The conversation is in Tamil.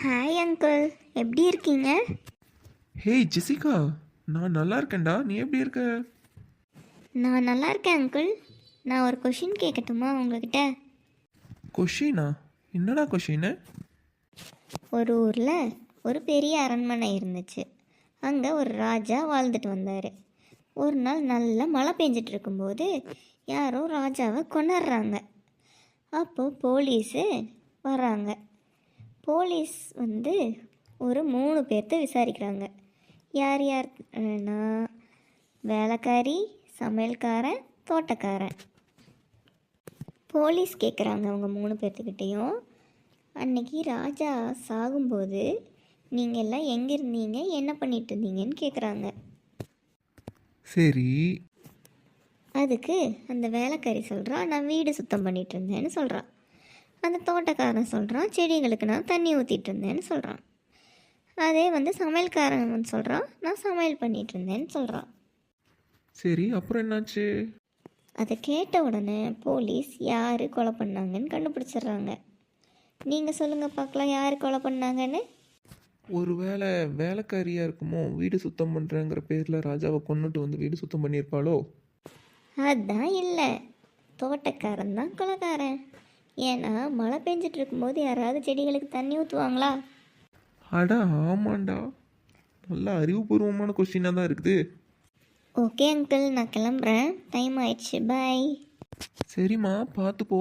ஹாய் அங்கிள், எப்படி இருக்கீங்க? ஹேய் ஜெசிகா, நான் நல்லா இருக்கேன்டா. நீ எப்படி இருக்க? நான் நல்லா இருக்கேன் அங்கிள். நான் ஒரு கொஷின் கேட்கட்டுமா உங்ககிட்ட? கொஷினா? என்னடா கொஷின்னு? ஒரு ஊரில் ஒரு பெரிய அரண்மனை இருந்துச்சு. அங்கே ஒரு ராஜா வாழ்ந்துட்டு வந்தார். ஒரு நாள் நல்ல மழை பெஞ்சிட்டு இருக்கும்போது யாரோ ராஜாவை கொண்டுடுறாங்க. அப்போது போலீஸு வராங்க. போலீஸ் வந்து ஒரு 3 பேர்த்த விசாரிக்கிறாங்க. யார் யார்னா வேலைக்காரி, சமையல்காரன், தோட்டக்காரன். போலீஸ் கேட்குறாங்க அவங்க 3 பேர்த்துக்கிட்டேயும், அன்னைக்கு ராஜா சாகும்போது நீங்கள் எல்லாம் எங்கே இருந்தீங்க, என்ன பண்ணிட்டு இருந்தீங்கன்னு கேட்குறாங்க. சரி. அதுக்கு அந்த வேலைக்காரி சொல்கிறா, நான் வீடு சுத்தம் பண்ணிகிட்டு இருந்தேன்னு சொல்கிறான். அந்த தோட்டக்காரன் சொல்கிறான், செடிகளுக்கு நான் தண்ணி ஊற்றிட்டு இருந்தேன்னு சொல்கிறான். அதே சமையல்காரன் சொல்கிறான், நான் சமையல் பண்ணிகிட்டு இருந்தேன்னு சொல்கிறான். சரி, அப்புறம் என்னாச்சு? அதை கேட்ட உடனே போலீஸ் யார் கொலை பண்ணாங்கன்னு கண்டுபிடிச்சிடுறாங்க. நீங்கள் சொல்லுங்கள் பார்க்கலாம், யார் கொலை பண்ணாங்கன்னு? ஒரு வேளை வேலைக்காரியாக இருக்குமோ? வீடு சுத்தம் பண்ணுறேங்கிற பேரில் ராஜாவை கொண்டுட்டு வந்து வீடு சுத்தம் பண்ணியிருப்பாளோ? அதுதான் இல்லை, தோட்டக்காரன் தான் கொலைக்காரன். ஏன்னா மழை பெஞ்சிட்டு இருக்கும்போது யாராவது செடிகளுக்கு தண்ணி ஊற்றுவாங்களா? அடா ஆமாண்டா, நல்ல அறிவுபூர்வமான கொஸ்டினாக தான் இருக்குது. ஓகே அங்கிள், நான் கிளம்புறேன், டைம் ஆயிடுச்சு, பாய். சரிம்மா, பார்த்து போ.